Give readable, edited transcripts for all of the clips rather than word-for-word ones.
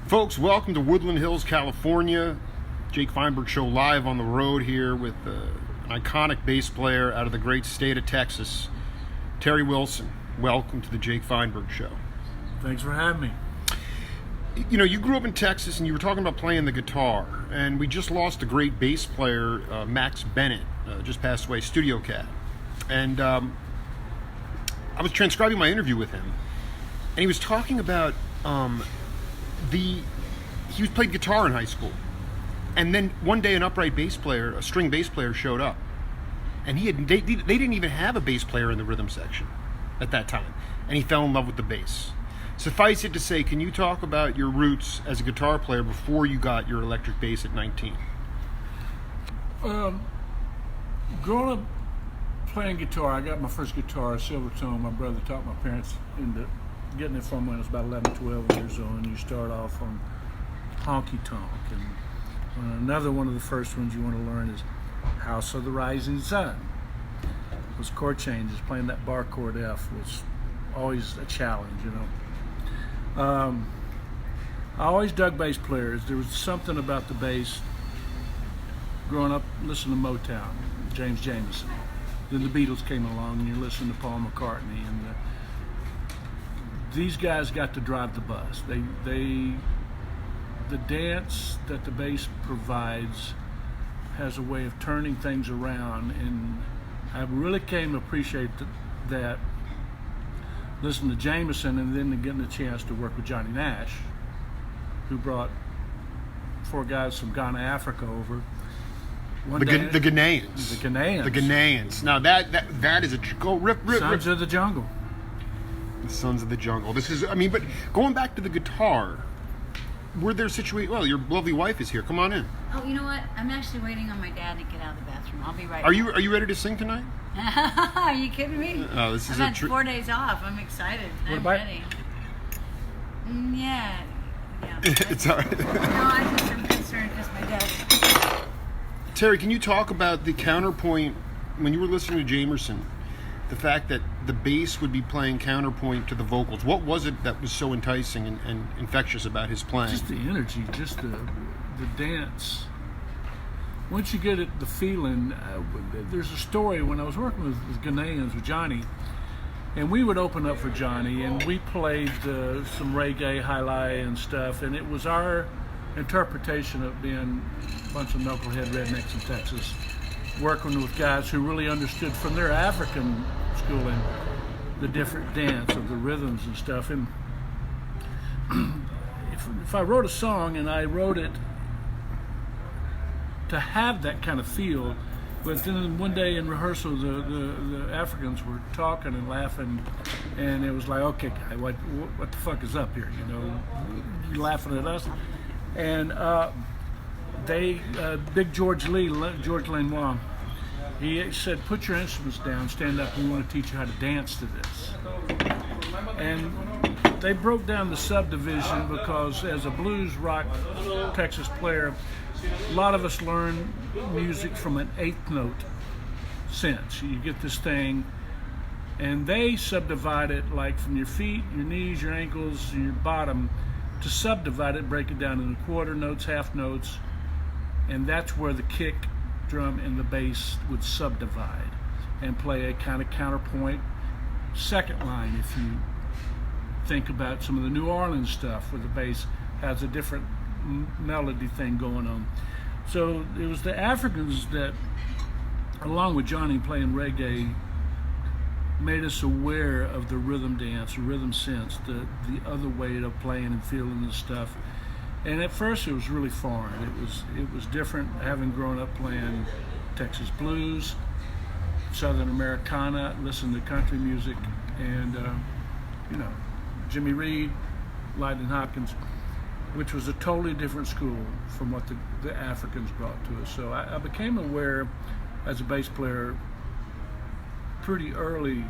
Folks, welcome to Woodland Hills, California. Jake Feinberg Show live on the road here with an iconic bass player out of the great state of Texas, Terry Wilson. Welcome to the Jake Feinberg Show. Thanks for having me. You know, you grew up in Texas and you were talking about playing the guitar, and we just lost a great bass player, Max Bennett, just passed away, Studio Cat. And I was transcribing my interview with him, and he was talking about he played guitar in high school, and then one day a string bass player showed up, and they didn't even have a bass player in the rhythm section at that time, and he fell in love with the bass. Suffice it to say, can you talk about your roots as a guitar player before you got your electric bass at 19? Growing up playing guitar, I got my first guitar, a Silvertone. My brother taught my parents into getting it from when I was about 11, 12 years old, and you start off on honky tonk. And another one of the first ones you want to learn is House of the Rising Sun. Those chord changes, playing that bar chord F was always a challenge, you know. I always dug bass players. There was something about the bass growing up listening to Motown, James Jamerson. Then the Beatles came along and you listened to Paul McCartney, and these guys got to drive the bus. The dance that the bass provides has a way of turning things around, and I really came to appreciate that listening to Jamerson, and then getting a chance to work with Johnny Nash, who brought 4 guys from Ghana, Africa over. The Ghanaians. The Ghanaians. The Ghanaians. Now that is a rip. Sons of the Jungle. The Sons of the Jungle. But going back to the guitar, were there situations? Well, your lovely wife is here. Come on in. Oh, you know what? I'm actually waiting on my dad to get out of the bathroom. I'll be right back. Are you ready to sing tonight? Are you kidding me? Oh, this is I've had 4 days off. I'm excited. I'm ready. Yeah. It's all right. No, I'm concerned because my dad. Terry, can you talk about the counterpoint when you were listening to Jamerson? The fact that the bass would be playing counterpoint to the vocals. What was it that was so enticing and infectious about his playing? Just the energy, just the dance. Once you get it, the feeling. There's a story when I was working with Ghanaians, with Johnny, and we would open up for Johnny, and we played some reggae, highlight and stuff, and it was our interpretation of being a bunch of knucklehead rednecks in Texas, working with guys who really understood from their African schooling the different dance of the rhythms and stuff. And if I wrote a song and I wrote it to have that kind of feel, but then one day in rehearsal the Africans were talking and laughing, and it was like, okay, guy, what the fuck is up here? You know, you laughing at us. And Big George Lane Wong, he said, put your instruments down, stand up, we want to teach you how to dance to this. And they broke down the subdivision because as a blues rock Texas player, a lot of us learn music from an 8th note sense. You get this thing, and they subdivide it like from your feet, your knees, your ankles, your bottom, to subdivide it, break it down into quarter notes, half notes, and that's where the kick drum and the bass would subdivide and play a kind of counterpoint second line. If you think about some of the New Orleans stuff where the bass has a different melody thing going on. So it was the Africans that, along with Johnny playing reggae, made us aware of the rhythm dance, rhythm sense, the other way of playing and feeling this stuff. And at first it was really foreign. It was different, having grown up playing Texas blues, Southern Americana, listening to country music, and Jimmy Reed, Lightning Hopkins, which was a totally different school from what the Africans brought to us. So I became aware as a bass player pretty early,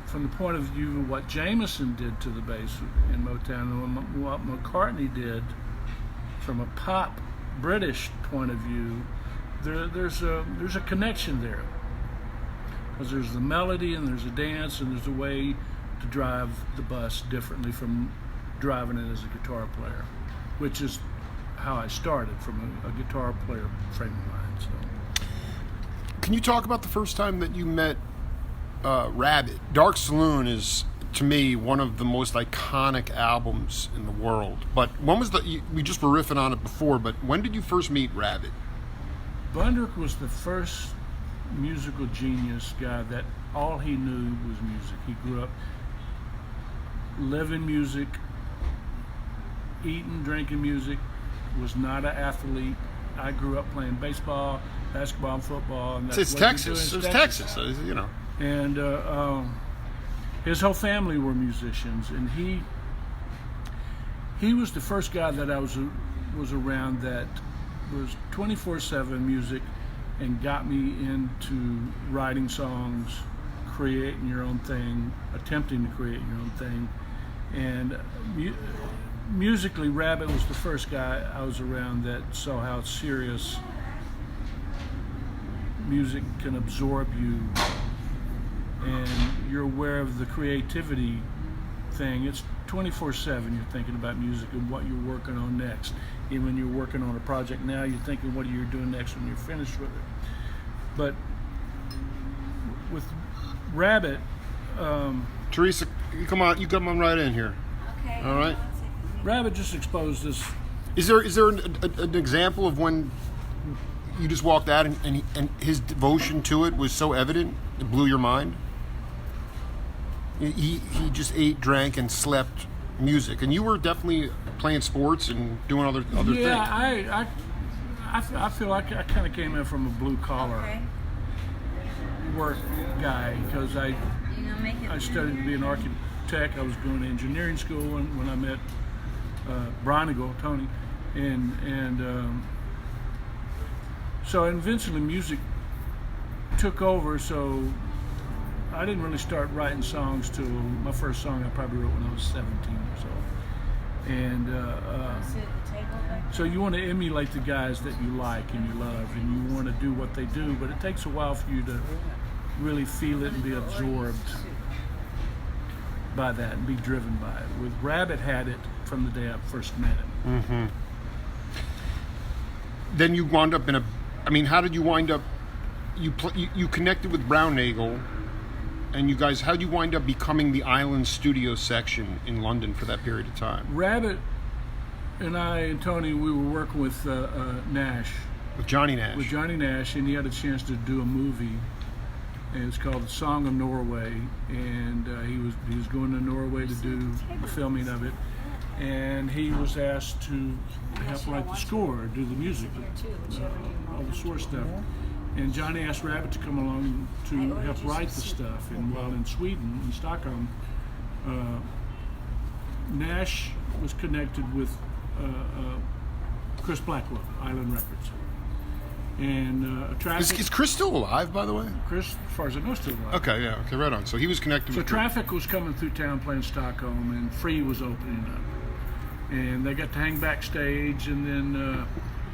from the point of view of what Jamerson did to the bass in Motown and what McCartney did from a pop British point of view. There's a connection there, because there's the melody and there's a dance and there's a way to drive the bus differently from driving it as a guitar player, which is how I started, from a guitar player frame of mind. So. Can you talk about the first time that you met Rabbit? Dark Saloon is, to me, one of the most iconic albums in the world. But when was we just were riffing on it before, but when did you first meet Rabbit? Bundrick was the first musical genius guy that all he knew was music. He grew up living music, eating, drinking music, was not an athlete. I grew up playing baseball, basketball, and football. And It's Texas. It's Texas, you know. And his whole family were musicians, and he was the first guy that I was around that was 24/7 music, and got me into writing songs, creating your own thing, attempting to create your own thing. And musically, Rabbit was the first guy I was around that saw how serious music can absorb you, and you're aware of the creativity thing. It's 24/7 you're thinking about music and what you're working on next. Even when you're working on a project now, you're thinking what you're doing next when you're finished with it. But with Rabbit, Teresa, you come on right in here. Okay. All right. Rabbit just exposed us. Is there an example of when you just walked out and his devotion to it was so evident it blew your mind? He just ate, drank, and slept music, and you were definitely playing sports and doing other things. Yeah, I feel like I kind of came in from a blue collar work guy, because I studied to be an architect. I was going to engineering school when I met Tony, and so eventually music took over. So I didn't really start writing songs till my first song I probably wrote when I was 17 years old. And so you want to emulate the guys that you like and you love, and you want to do what they do, but it takes a while for you to really feel it and be absorbed by that and be driven by it. With Rabbit, had it from the day I first met him. Mm-hmm. Then you wound up how did you wind up? You connected with Brown-Nagel, and you guys, how did you wind up becoming the Island Studio section in London for that period of time? Rabbit and I and Tony, we were working with Nash. With Johnny Nash. With Johnny Nash, and he had a chance to do a movie, and it's called The Song of Norway, and he was going to Norway to do the filming of it, and he was asked to help write the score, do the music, all the score stuff. And Johnny asked Rabbit to come along to help write the stuff. And while in Sweden, in Stockholm, Nash was connected with Chris Blackwell, Island Records. And Traffic... Is Chris still alive, by the way? Chris, as far as I know, still alive. Okay, yeah, okay, right on. So he was connected with... So Traffic was coming through town playing Stockholm, and Free was opening up. And they got to hang backstage, and then...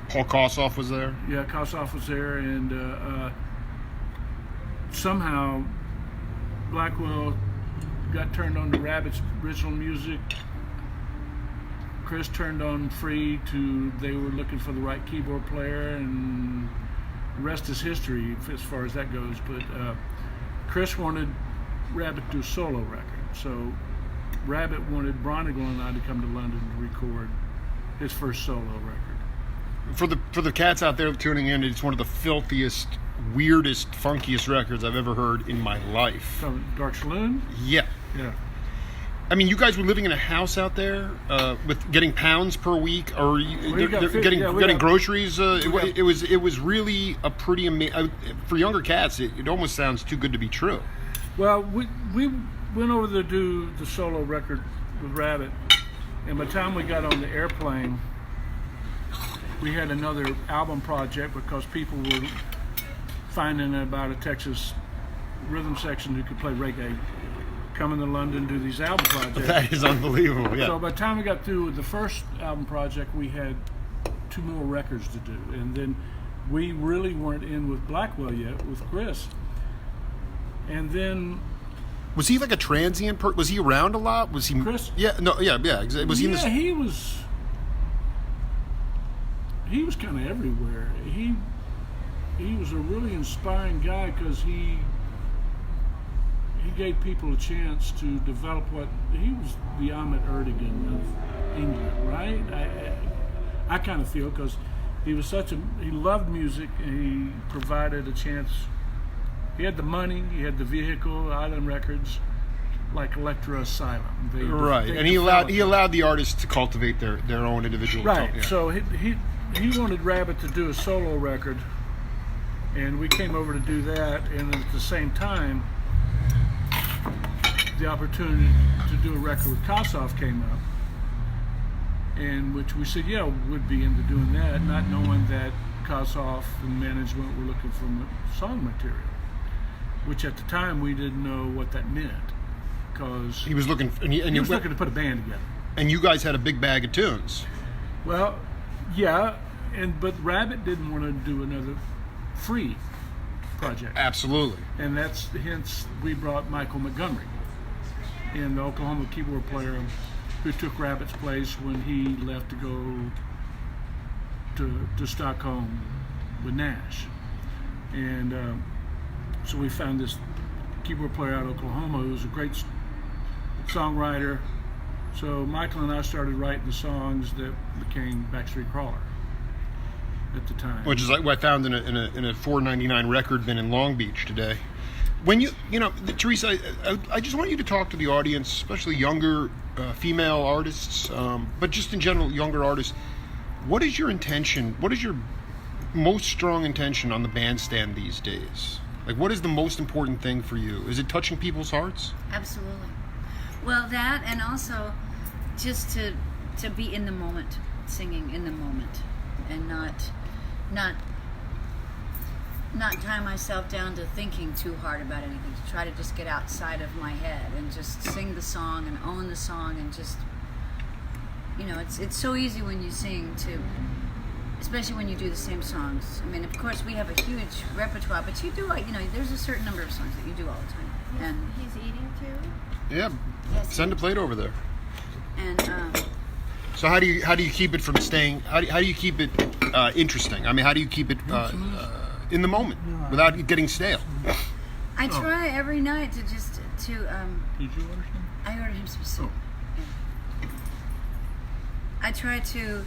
Paul Kossoff was there? Yeah, Kossoff was there, and somehow Blackwell got turned on to Rabbit's original music. Chris turned on Free they were looking for the right keyboard player, and the rest is history as far as that goes. But Chris wanted Rabbit to do a solo record, so Rabbit wanted Bronigal and I to come to London to record his first solo record. For the cats out there tuning in, it's one of the filthiest, weirdest, funkiest records I've ever heard in my life. So, Dark Saloon? Yeah. Yeah. I mean, you guys were living in a house out there with getting pounds per week, or getting groceries. It was really a pretty amazing. For younger cats, it almost sounds too good to be true. Well, we went over to do the solo record with Rabbit, and by the time we got on the airplane, we had another album project because people were finding out about a Texas rhythm section who could play reggae, coming to London, do these album projects. That is unbelievable, yeah. So by the time we got through with the first album project, we had 2 more records to do. And then we really weren't in with Blackwell yet, with Chris. And then Was he like a transient? Was he around a lot? Was he? Chris? Yeah. No. Yeah. Yeah. Was he in this? He was. He was kind of everywhere. He was a really inspiring guy because he gave people a chance to develop what he was the Ahmet Erdogan of England, right? I kind of feel because he was he loved music and he provided a chance. He had the money, he had the vehicle, Island Records, like Electra Asylum. Right, and he allowed the artists to cultivate their own individual. Right. Yeah. So he wanted Rabbit to do a solo record, and we came over to do that. And at the same time, the opportunity to do a record with Kossoff came up, in which we said, yeah, we'd be into doing that, not knowing that Kossoff and management were looking for song material, which at the time we didn't know what that meant, because he was looking, he was looking to put a band together. And you guys had a big bag of tunes. Well, yeah, but Rabbit didn't want to do another free project. Absolutely. And that's hence we brought Michael Montgomery, in the Oklahoma keyboard player who took Rabbit's place when he left to go to Stockholm with Nash. And so we found this keyboard player out of Oklahoma who was a great songwriter. So Michael and I started writing the songs that became Backstreet Crawler at the time. Which is like what I found in a $4.99 record bin in Long Beach today. When you know, Teresa, I just want you to talk to the audience, especially younger female artists, but just in general, younger artists. What is your intention? What is your most strong intention on the bandstand these days? Like, what is the most important thing for you? Is it touching people's hearts? Absolutely. Well, that, and also just to be in the moment, singing in the moment, and not tie myself down to thinking too hard about anything, to try to just get outside of my head and just sing the song and own the song, and just, you know, it's so easy when you sing to, especially when you do the same songs. I mean, of course, we have a huge repertoire, but you do, like, you know, there's a certain number of songs that you do all the time. And he's eating too. Yeah. Yes. Send a plate over there. And so how do you keep it from staying? How do you keep it interesting? I mean, how do you keep it in the moment without it getting stale? I try every night to just Did you order some? I ordered him some soup. Yeah. I try to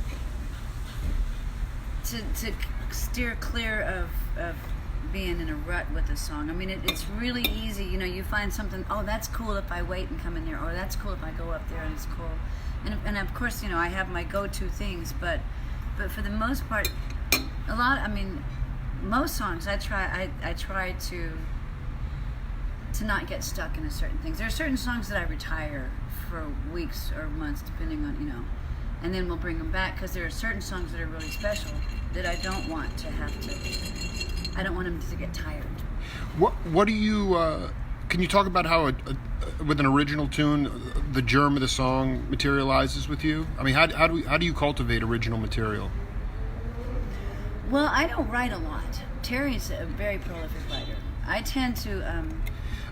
steer clear of being in a rut with a song. I mean, it's really easy. You know, you find something, oh, that's cool if I wait and come in there, or that's cool if I go up there and it's cool. And of course, you know, I have my go-to things, but for the most part, most songs I try to not get stuck in a certain things. There are certain songs that I retire for weeks or months, depending on, you know, and then we'll bring them back, because there are certain songs that are really special that I don't want to have to. I don't want them to get tired. What do you? Can you talk about how with an original tune, the germ of the song materializes with you? I mean, how do you cultivate original material? Well, I don't write a lot. Terry's a very prolific writer. I tend to.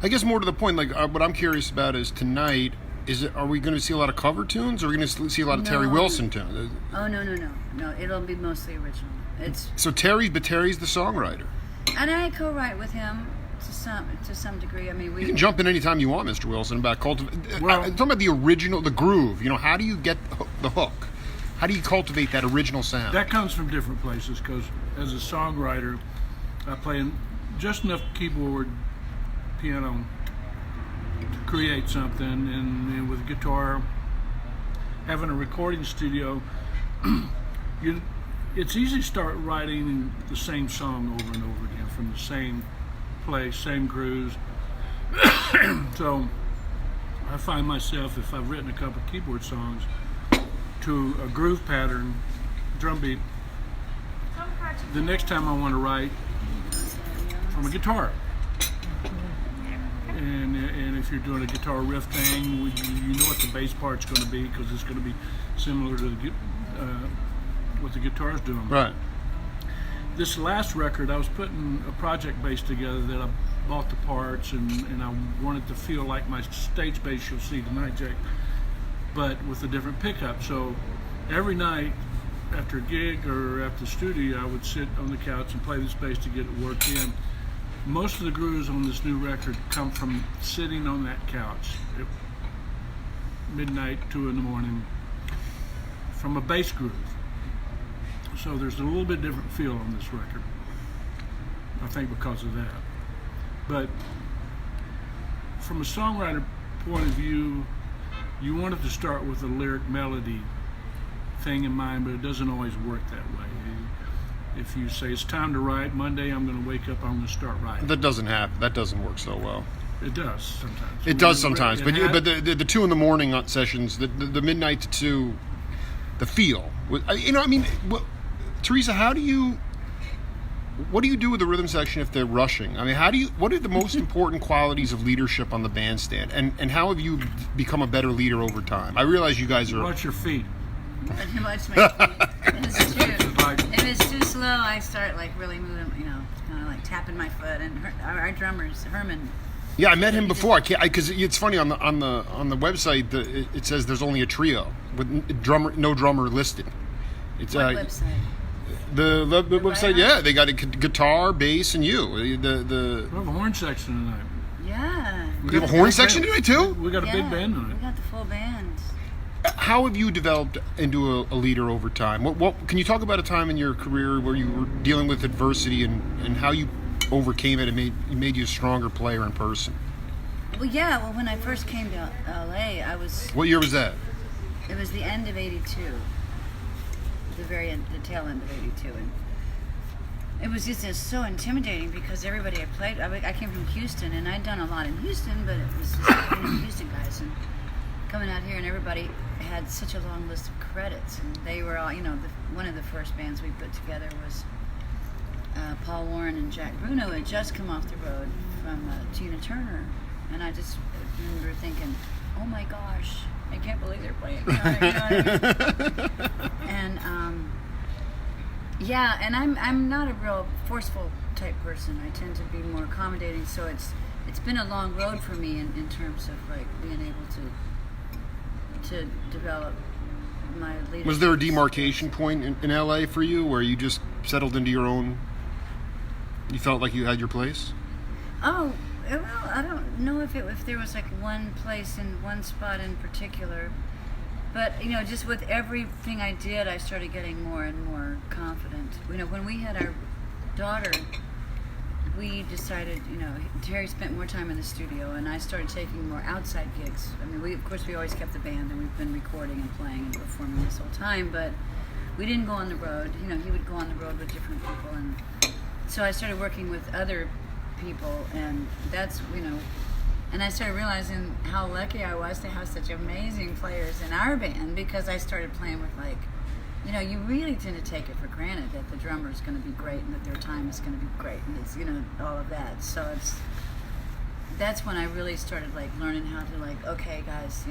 I guess more to the point, like what I'm curious about is tonight. Are we going to see a lot of cover tunes, or are we going to see a lot of Terry Wilson tunes? Oh no! It'll be mostly original. So Terry's the songwriter. And I co-write with him to some degree. I mean, you can jump in anytime you want, Mr. Wilson, about cultivate. Well, I'm talking about the original, the groove. You know, how do you get the hook? How do you cultivate that original sound? That comes from different places, because as a songwriter, I play just enough keyboard, piano to create something, and with guitar, having a recording studio, it's easy to start writing the same song over and over again from the same place, same grooves. So I find myself, if I've written a couple of keyboard songs to a groove pattern, drum beat, the next time I want to write from a guitar. And if you're doing a guitar riff thing, you know what the bass part's going to be, because it's going to be similar to what the guitar's doing. Right. This last record, I was putting a project bass together that bought the parts, and I wanted to feel like my stage bass you'll see tonight, Jake, but with a different pickup. So every night after a gig or after the studio, I would sit on the couch and play this bass to get it worked in. Most of the grooves on this new record come from sitting on that couch at midnight, 2 in the morning, from a bass groove. So there's a little bit different feel on this record, I think, because of that. But from a songwriter point of view, you wanted to start with a lyric melody thing in mind, but it doesn't always work that way. If you say it's time to write, Monday I'm going to wake up, I'm going to start writing. That doesn't happen. That doesn't work so well. It does sometimes. It does sometimes, but the 2 in the morning sessions, the midnight to 2, the feel. Teresa, what do you do with the rhythm section if they're rushing? I mean, what are the most important qualities of leadership on the bandstand, and how have you become a better leader over time? I realize you guys are. Watch your feet. Watch my feet. It's true. If it's too slow, I start like really moving, kind of like tapping my foot. And our drummers, Herman. Yeah, I met him before. I can't because it's funny on the website. It says there's only a trio with no drummer listed. It's what website? The website. Yeah, they got a guitar, bass, and you. We have a horn section tonight. Yeah. You have a horn section tonight too? We got a big band tonight. We got the full band. How have you developed into a leader over time? What can you talk about a time in your career where you were dealing with adversity and how you overcame it and made you a stronger player in person? Well, when I first came to LA, I was. What year was that? It was the end of '82, the tail end of '82, and it was just so intimidating because everybody I played. I came from Houston, and I'd done a lot in Houston, but it was just Houston guys, and coming out here, and everybody had such a long list of credits, and they were all, one of the first bands we put together was Paul Warren and Jack Bruno had just come off the road from Tina Turner, and I just remember thinking, oh my gosh, I can't believe they're playing. You know what I mean? And I'm not a real forceful type person. I tend to be more accommodating, so it's been a long road for me in terms of like being able to develop my leadership. Was there a demarcation point in LA for you where you just settled into your own? You felt like you had your place? Oh, well, I don't know if there was like one place in one spot in particular, but just with everything I did, I started getting more and more confident. When we had our daughter, we decided, Terry spent more time in the studio, and I started taking more outside gigs. I mean, we always kept the band, and we've been recording and playing and performing this whole time, but we didn't go on the road. He would go on the road with different people, and so I started working with other people, and that's, and I started realizing how lucky I was to have such amazing players in our band, because I started playing with you really tend to take it for granted that the drummer is going to be great and that their time is going to be great, and it's, all of that. So that's when I really started learning how to okay guys,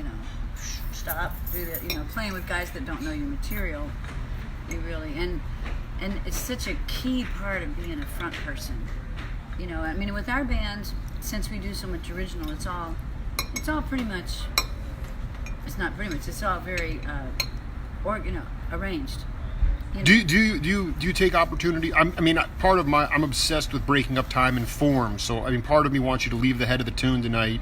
stop, do that, playing with guys that don't know your material. You really, and it's such a key part of being a front person. I mean, with our band, since we do so much original, it's all pretty much, it's all very, arranged. Do you take opportunity? I'm obsessed with breaking up time and form. So part of me wants you to leave the head of the tune tonight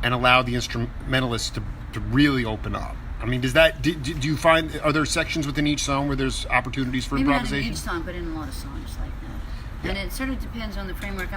and allow the instrumentalists to really open up. Do you find, are there sections within each song where there's opportunities for improvisation? Maybe not in each song, but in a lot of songs like that. Yeah. And it sort of depends on the framework.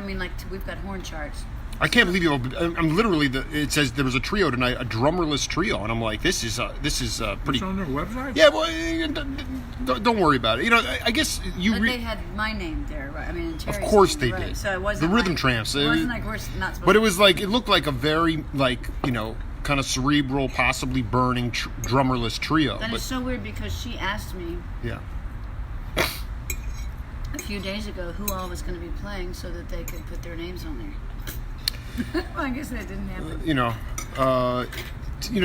We've got horn charts. I can't believe I'm literally. It says there was a trio tonight, a drummerless trio, and I'm like, this is pretty. It's on their website. Yeah, well, don't worry about it. I guess you. But they had my name there, right? And Terry's of course name, they right? did. So it wasn't the Rhythm Tramps. It wasn't like we're not supposed. But it was it looked like a very kind of cerebral, possibly burning drummerless trio. That is so weird because she asked me. Yeah. A few days ago, who all was going to be playing so that they could put their names on there. Well, I guess that didn't happen.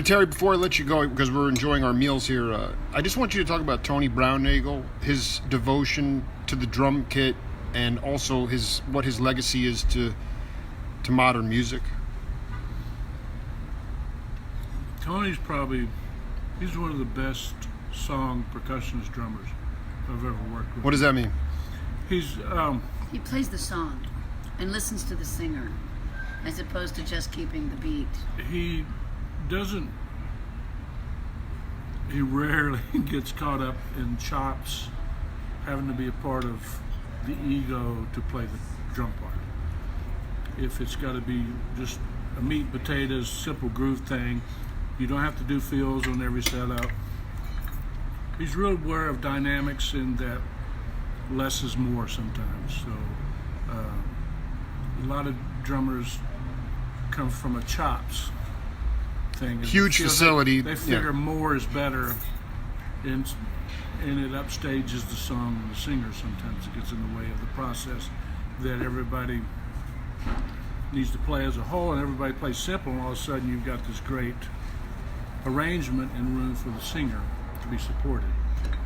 Terry, before I let you go, because we're enjoying our meals here, I just want you to talk about Tony Brownnagle, his devotion to the drum kit, and also what his legacy is to to modern music? Tony's he's one of the best song percussionist drummers I've ever worked with. What does that mean? He's He plays the song and listens to the singer, as opposed to just keeping the beat. he rarely gets caught up in chops, having to be a part of the ego to play the drum part. If it's got to be just a meat and potatoes, simple groove thing, you don't have to do fills on every setup. He's real aware of dynamics and that less is more sometimes. So a lot of drummers come from a chops thing. Huge facility. They figure more is better, and it upstages the song and the singer. Sometimes it gets in the way of the process that everybody needs to play as a whole, and everybody plays simple, and all of a sudden you've got this great arrangement and room for the singer to be supported.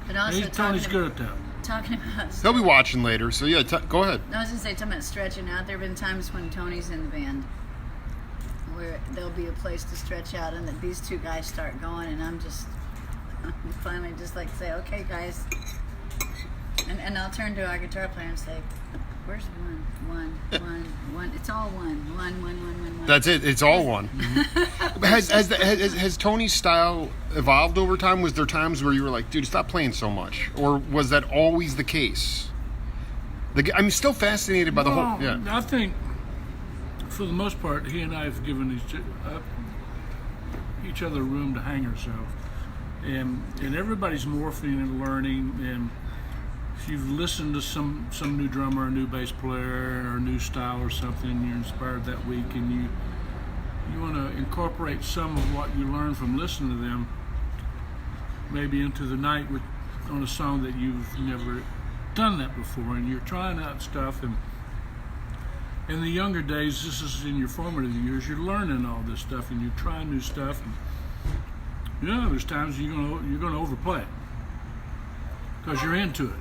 But also Tony's good at that. Talking about He'll be watching later, so yeah, go ahead. I was gonna say, talking about stretching out. There have been times when Tony's in the band where there'll be a place to stretch out, and that these two guys start going, and I'm finally just like say, okay, guys, and I'll turn to our guitar player and say, where's one? It's all one. That's it. It's all one. Has Tony's style evolved over time? Was there times where you were like, dude, stop playing so much, or was that always the case? I'm still fascinated by the whole. Yeah. I think, for the most part, he and I have given each other room to hang ourselves, and everybody's morphing and learning. And if you've listened to some new drummer, a new bass player, or a new style or something, you're inspired that week, and you want to incorporate some of what you learn from listening to them, maybe into the night on a song that you've never done that before, and you're trying out stuff. And in the younger days, this is in your formative years, you're learning all this stuff and you're trying new stuff. And there's times you're gonna overplay it because you're into it.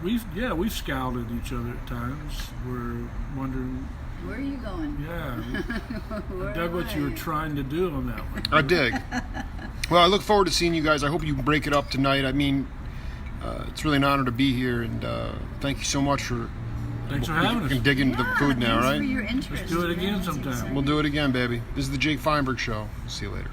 We've scowled at each other at times. We're wondering, where are you going? I dug what you were trying to do on that one. I dig. Well, I look forward to seeing you guys. I hope you break it up tonight. I mean, it's really an honor to be here, and thank you so much for. Thanks for having us. We can dig into the food now, Thanks right? for your interest. Let's do it again sometime. We'll do it again, baby. This is the Jake Feinberg Show. See you later.